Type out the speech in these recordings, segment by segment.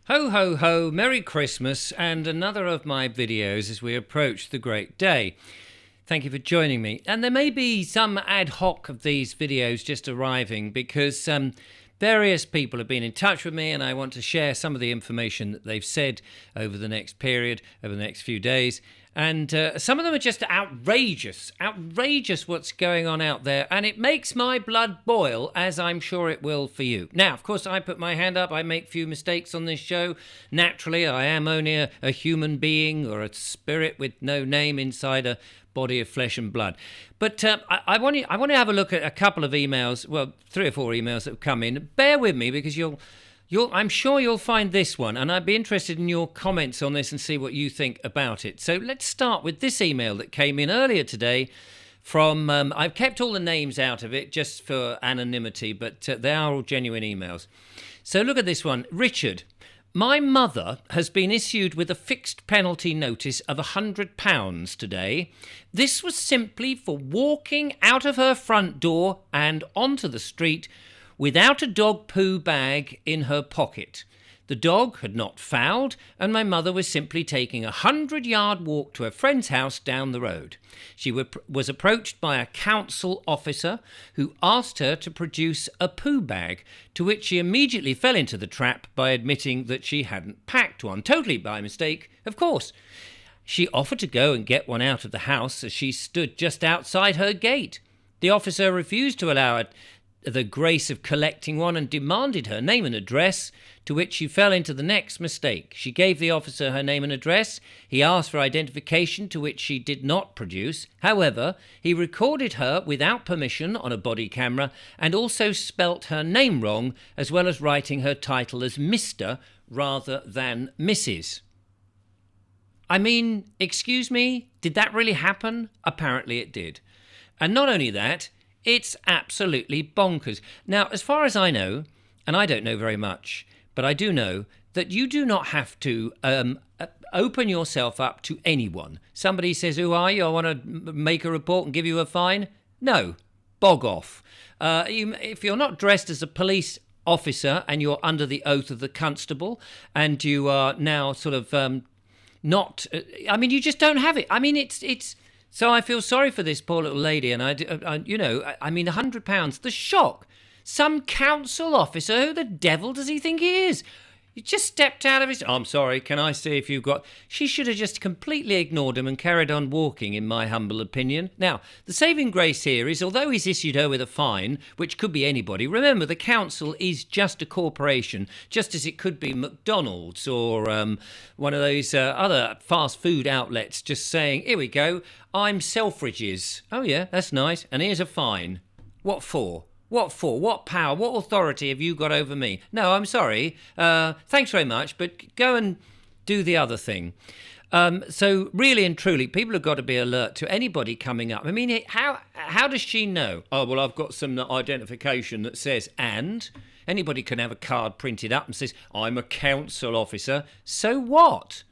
Ho, ho, ho, Merry Christmas, and another of my videos as we approach the great day. Thank you for joining me. And there may be some ad hoc of these videos just arriving because various people have been in touch with me and I want to share some of the information that they've said over the next period, over the next few days. And some of them are just outrageous what's going on out there. And it makes my blood boil, as I'm sure it will for you. Now, of course, I put my hand up. I make few mistakes on this show. Naturally, I am only a human being or a spirit with no name inside a body of flesh and blood. But I want to have a look at a couple of emails, well, 3 or 4 emails that have come in. Bear with me because I'm sure you'll find this one, and I'd be interested in your comments on this and see what you think about it. So let's start with this email that came in earlier today from, I've kept all the names out of it just for anonymity, but they are all genuine emails. So look at this one. Richard, my mother has been issued with a fixed penalty notice of £100 today. This was simply for walking out of her front door and onto the street without a dog poo bag in her pocket. The dog had not fouled, and my mother was simply taking a 100-yard walk to a friend's house down the road. She was approached by a council officer who asked her to produce a poo bag, to which she immediately fell into the trap by admitting that she hadn't packed one, totally by mistake, of course. She offered to go and get one out of the house as she stood just outside her gate. The officer refused to allow her the grace of collecting one and demanded her name and address, to which she fell into the next mistake. She gave the officer her name and address. He asked for identification, to which she did not produce. However, he recorded her without permission on a body camera and also spelt her name wrong, as well as writing her title as Mr. rather than Mrs. I mean, excuse me, did that really happen? Apparently it did. And not only that, it's absolutely bonkers. Now, as far as I know, and I don't know very much, but I do know that you do not have to open yourself up to anyone. Somebody says, who are you? I want to make a report and give you a fine. No, bog off. If you're not dressed as a police officer and you're under the oath of the constable and you are now sort of not... I mean, you just don't have it. I mean, it's So I feel sorry for this poor little lady, and I mean, £100, the shock. Some council officer, who the devil does he think he is? He just stepped out of his... I'm sorry, can I see if you've got... She should have just completely ignored him and carried on walking, in my humble opinion. Now, the saving grace here is, although he's issued her with a fine, which could be anybody, remember, the council is just a corporation, just as it could be McDonald's or one of those other fast food outlets just saying, here we go, I'm Selfridges. Oh, yeah, that's nice. And here's a fine. What for? What for? What power? What authority have you got over me? No, I'm sorry. Thanks very much, but go and do the other thing. So really and truly, people have got to be alert to anybody coming up. I mean, how does she know? Oh, well, I've got some identification that says, and anybody can have a card printed up and says, I'm a council officer. So what?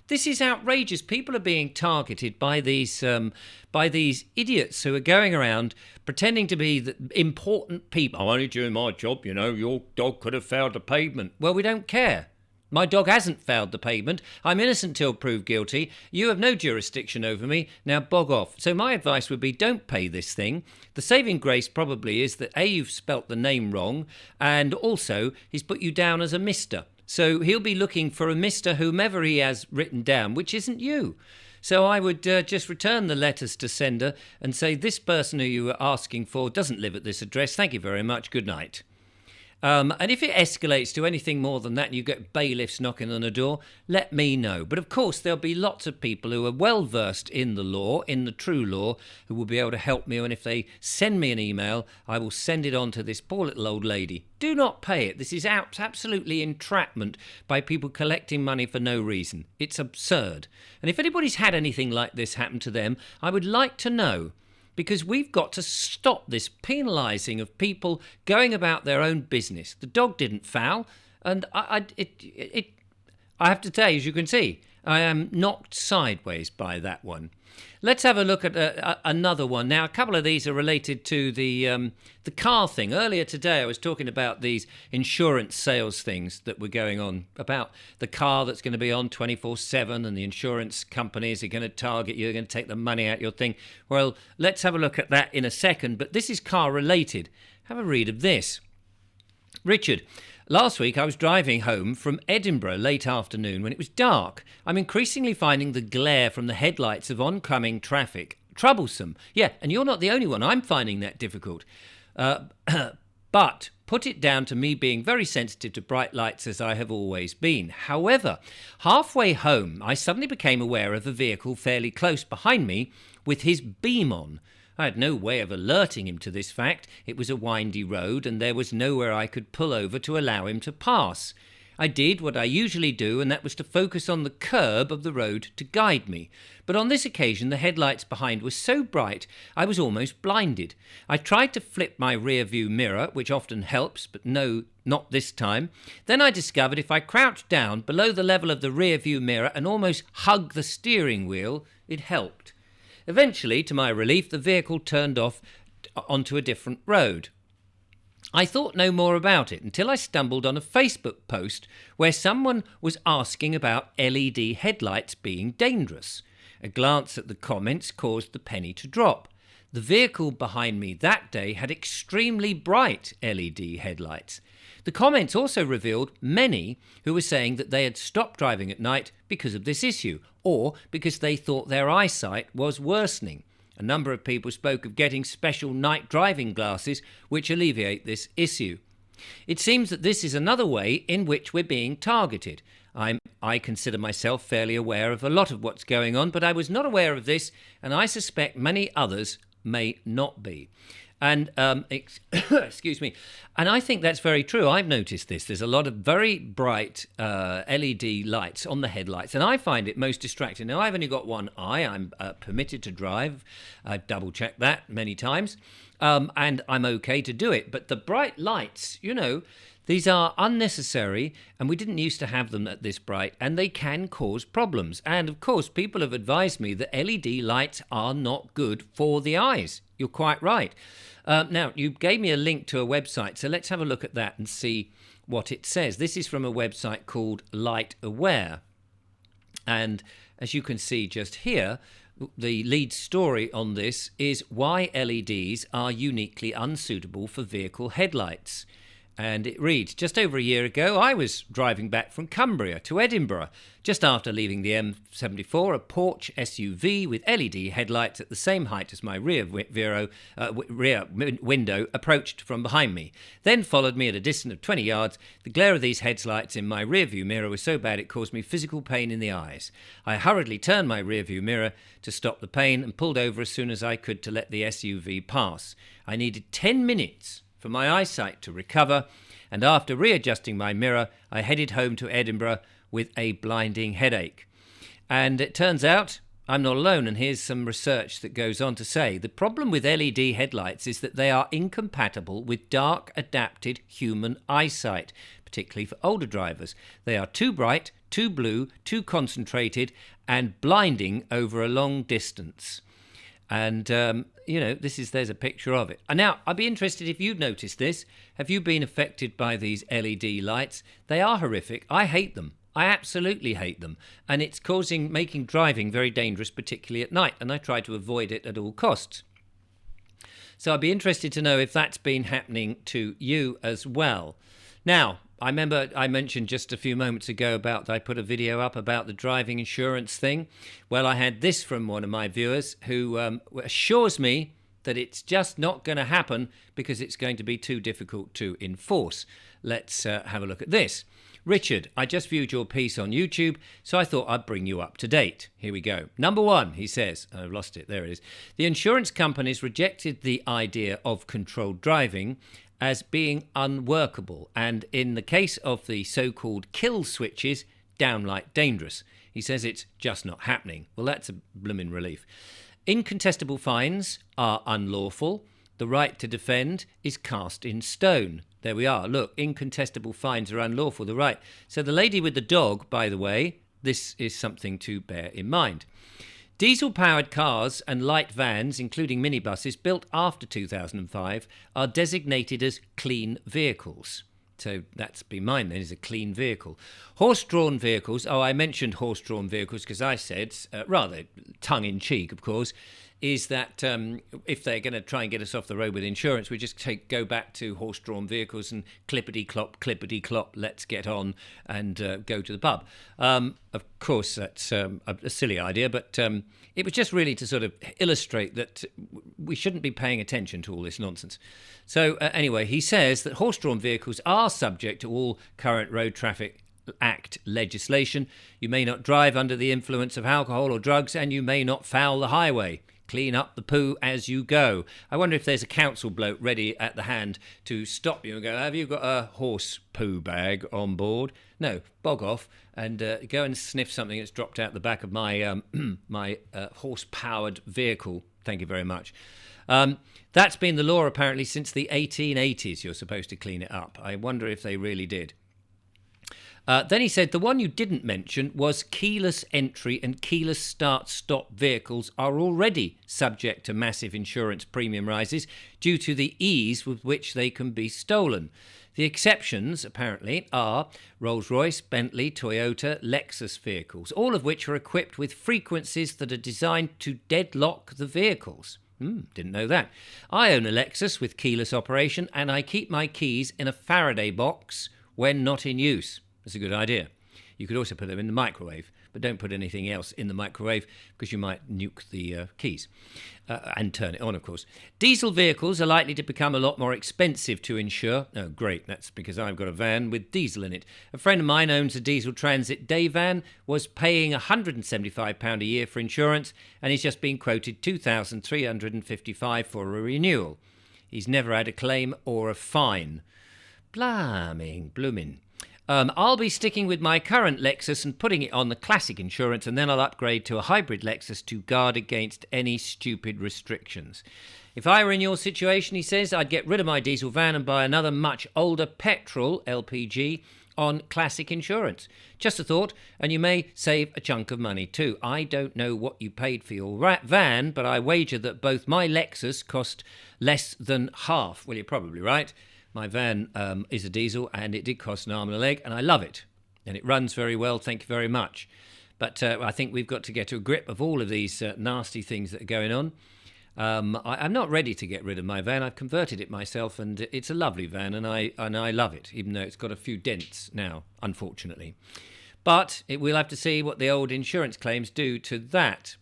This is outrageous. People are being targeted by these idiots who are going around pretending to be the important people. I'm only doing my job, your dog could have fouled the pavement. Well, we don't care. My dog hasn't fouled the pavement. I'm innocent till proved guilty. You have no jurisdiction over me. Now bog off. So my advice would be don't pay this thing. The saving grace probably is that A, you've spelt the name wrong, and also he's put you down as a mister. So he'll be looking for a Mr. whomever he has written down, which isn't you. So I would just return the letters to sender and say, this person who you were asking for doesn't live at this address. Thank you very much. Good night. And if it escalates to anything more than that and you get bailiffs knocking on the door, let me know. But of course, there'll be lots of people who are well versed in the law, in the true law, who will be able to help me. And if they send me an email, I will send it on to this poor little old lady. Do not pay it. This is absolutely entrapment by people collecting money for no reason. It's absurd. And if anybody's had anything like this happen to them, I would like to know. Because we've got to stop this penalising of people going about their own business. The dog didn't foul, and I have to say, as you can see, I am knocked sideways by that one. Let's have a look at another one. Now, a couple of these are related to the car thing. Earlier today, I was talking about these insurance sales things that were going on, about the car that's going to be on 24/7 and the insurance companies are going to target you, they're going to take the money out of your thing. Well, let's have a look at that in a second, but this is car related. Have a read of this. Richard, last week I was driving home from Edinburgh late afternoon when it was dark. I'm increasingly finding the glare from the headlights of oncoming traffic troublesome. Yeah, and you're not the only one. I'm finding that difficult. But put it down to me being very sensitive to bright lights as I have always been. However, halfway home, I suddenly became aware of a vehicle fairly close behind me with his beam on. I had no way of alerting him to this fact. It was a windy road and there was nowhere I could pull over to allow him to pass. I did what I usually do, and that was to focus on the curb of the road to guide me. But on this occasion the headlights behind were so bright I was almost blinded. I tried to flip my rear view mirror, which often helps, but no, not this time. Then I discovered if I crouched down below the level of the rear view mirror and almost hugged the steering wheel, it helped. Eventually, to my relief, the vehicle turned off onto a different road. I thought no more about it until I stumbled on a Facebook post where someone was asking about LED headlights being dangerous. A glance at the comments caused the penny to drop. The vehicle behind me that day had extremely bright LED headlights. The comments also revealed many who were saying that they had stopped driving at night because of this issue, or because they thought their eyesight was worsening. A number of people spoke of getting special night driving glasses which alleviate this issue. It seems that this is another way in which we're being targeted. I consider myself fairly aware of a lot of what's going on, but I was not aware of this, and I suspect many others may not be. And excuse me, and I think that's very true. I've noticed this. There's a lot of very bright LED lights on the headlights, and I find it most distracting. Now, I've only got one eye. I'm permitted to drive. I've double-checked that many times, and I'm okay to do it. But the bright lights, these are unnecessary, and we didn't used to have them at this bright, and they can cause problems. And, of course, people have advised me that LED lights are not good for the eyes. You're quite right. Now, you gave me a link to a website, so let's have a look at that and see what it says. This is from a website called Light Aware. And as you can see just here, the lead story on this is why LEDs are uniquely unsuitable for vehicle headlights. And it reads, just over a year ago, I was driving back from Cumbria to Edinburgh. Just after leaving the M74, a Porsche SUV with LED headlights at the same height as my rear window approached from behind me, then followed me at a distance of 20 yards. The glare of these headlights in my rearview mirror was so bad it caused me physical pain in the eyes. I hurriedly turned my rearview mirror to stop the pain and pulled over as soon as I could to let the SUV pass. I needed 10 minutes for my eyesight to recover, and after readjusting my mirror, I headed home to Edinburgh with a blinding headache. And it turns out I'm not alone, and here's some research that goes on to say the problem with LED headlights is that they are incompatible with dark adapted human eyesight, particularly for older drivers. They are too bright, too blue, too concentrated, and blinding over a long distance. And, there's a picture of it. And now, I'd be interested if you've noticed this. Have you been affected by these LED lights? They are horrific. I hate them. I absolutely hate them. And it's making driving very dangerous, particularly at night. And I try to avoid it at all costs. So I'd be interested to know if that's been happening to you as well. Now, I remember I mentioned just a few moments ago I put a video up about the driving insurance thing. Well, I had this from one of my viewers who assures me that it's just not going to happen because it's going to be too difficult to enforce. Let's have a look at this. Richard, I just viewed your piece on YouTube, so I thought I'd bring you up to date. Here we go. Number one, he says, I've lost it, there it is. The insurance companies rejected the idea of controlled driving as being unworkable, and in the case of the so-called kill switches, downright dangerous. He says it's just not happening. Well, that's a blooming relief. Incontestable fines are unlawful. The right to defend is cast in stone. There we are. Look, incontestable fines are unlawful. They're right. So the lady with the dog, by the way, this is something to bear in mind. Diesel-powered cars and light vans, including minibuses, built after 2005, are designated as clean vehicles. So that's be mine then, is a clean vehicle. Horse-drawn vehicles, I mentioned horse-drawn vehicles because I said, rather tongue-in-cheek, of course, is that if they're going to try and get us off the road with insurance, we just go back to horse-drawn vehicles and clippity-clop, let's get on and go to the pub. Of course, that's a silly idea, but it was just really to sort of illustrate that we shouldn't be paying attention to all this nonsense. So anyway, he says that horse-drawn vehicles are subject to all current Road Traffic Act legislation. You may not drive under the influence of alcohol or drugs, and you may not foul the highway. Clean up the poo as you go. I wonder if there's a council bloke ready at the hand to stop you and go, have you got a horse poo bag on board? No, bog off and go and sniff something that's dropped out the back of my my horse-powered vehicle. Thank you very much. That's been the law apparently since the 1880s. You're supposed to clean it up. I wonder if they really did. Then he said the one you didn't mention was keyless entry and keyless start-stop vehicles are already subject to massive insurance premium rises due to the ease with which they can be stolen. The exceptions, apparently, are Rolls-Royce, Bentley, Toyota, Lexus vehicles, all of which are equipped with frequencies that are designed to deadlock the vehicles. Didn't know that. I own a Lexus with keyless operation and I keep my keys in a Faraday box when not in use. That's a good idea. You could also put them in the microwave, but don't put anything else in the microwave because you might nuke the keys and turn it on, of course. Diesel vehicles are likely to become a lot more expensive to insure. Oh, great. That's because I've got a van with diesel in it. A friend of mine owns a diesel Transit day van, was paying £175 a year for insurance, and he's just been quoted £2,355 for a renewal. He's never had a claim or a fine. Bloomin'. I'll be sticking with my current Lexus and putting it on the classic insurance, and then I'll upgrade to a hybrid Lexus to guard against any stupid restrictions. If I were in your situation, he says, I'd get rid of my diesel van and buy another much older petrol LPG on classic insurance. Just a thought, and you may save a chunk of money too. I don't know what you paid for your van, but I wager that both my Lexus cost less than half. Well, you're probably right. My van is a diesel and it did cost an arm and a leg and I love it. And it runs very well, thank you very much. But I think we've got to get to a grip of all of these nasty things that are going on. I'm not ready to get rid of my van. I've converted it myself and it's a lovely van and I love it, even though it's got a few dents now, unfortunately. But we'll have to see what the old insurance claims do to that.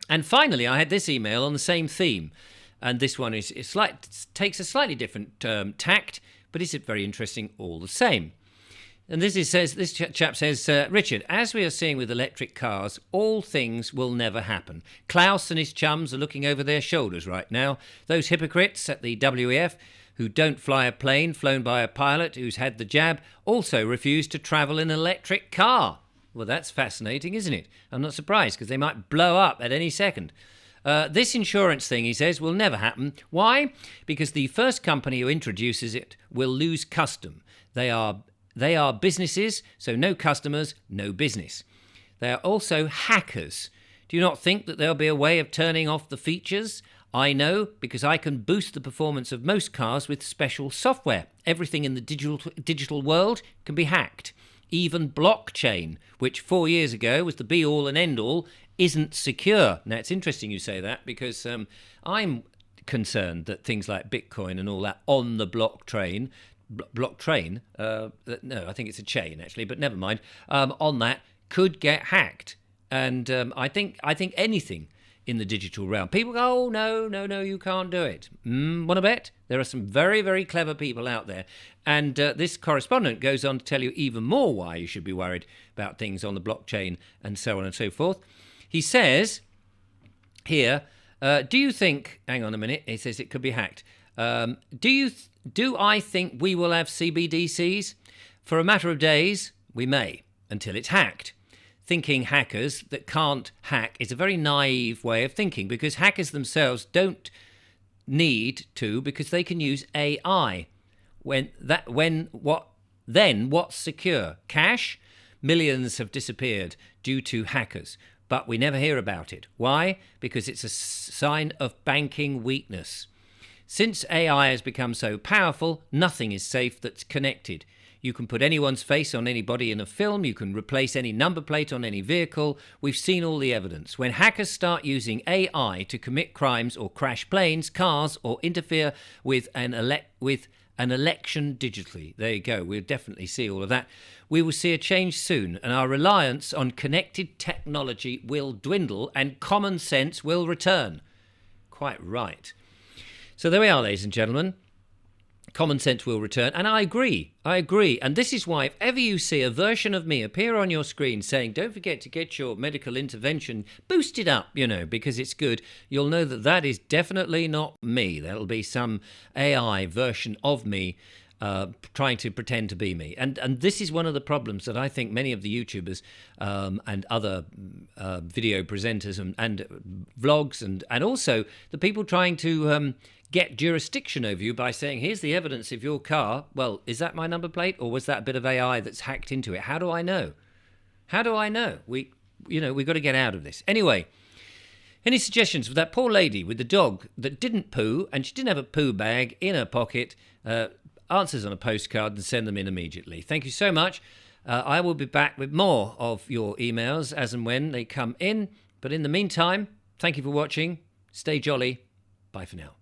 And finally, I had this email on the same theme. And this one takes a slightly different tact, but it's very interesting all the same. And this chap says, Richard, as we are seeing with electric cars, all things will never happen. Klaus and his chums are looking over their shoulders right now. Those hypocrites at the WEF who don't fly a plane flown by a pilot who's had the jab also refuse to travel in an electric car. Well, that's fascinating, isn't it? I'm not surprised because they might blow up at any second. This insurance thing, he says, will never happen. Why? Because the first company who introduces it will lose custom. They are businesses, so no customers, no business. They are also hackers. Do you not think that there'll be a way of turning off the features? I know, because I can boost the performance of most cars with special software. Everything in the digital world can be hacked. Even blockchain, which 4 years ago was the be-all and end-all, isn't secure. Now, it's interesting you say that because I'm concerned that things like Bitcoin and all that on the blockchain, no, I think it's a chain actually, but never mind, on that could get hacked. And I think anything in the digital realm, people go, oh, no, you can't do it. Want to bet? There are some very, very clever people out there. And this correspondent goes on to tell you even more why you should be worried about things on the blockchain and so on and so forth. He says here, do you think, hang on a minute, he says it could be hacked. Do I think we will have CBDCs? For a matter of days, we may, until it's hacked. Thinking hackers that can't hack is a very naive way of thinking because hackers themselves don't need to because they can use AI. What's secure? Cash? Millions have disappeared due to hackers, but we never hear about it. Why? Because it's a sign of banking weakness. Since AI has become so powerful, nothing is safe that's connected. You can put anyone's face on anybody in a film. You can replace any number plate on any vehicle. We've seen all the evidence. When hackers start using AI to commit crimes or crash planes, cars, or interfere with an election digitally. There you go. We'll definitely see all of that. We will see a change soon, and our reliance on connected technology will dwindle and common sense will return. Quite right. So there we are, ladies and gentlemen. Common sense will return. And I agree. And this is why if ever you see a version of me appear on your screen saying, don't forget to get your medical intervention boosted up, because it's good, you'll know that that is definitely not me. There'll be some AI version of me trying to pretend to be me. And this is one of the problems that I think many of the YouTubers and other video presenters and vlogs and also the people trying to get jurisdiction over you by saying, here's the evidence of your car. Well, is that my number plate or was that a bit of AI that's hacked into it? How do I know? We've got to get out of this. Anyway, any suggestions for that poor lady with the dog that didn't poo and she didn't have a poo bag in her pocket? Answers on a postcard and send them in immediately. Thank you so much. I will be back with more of your emails as and when they come in. But in the meantime, thank you for watching. Stay jolly. Bye for now.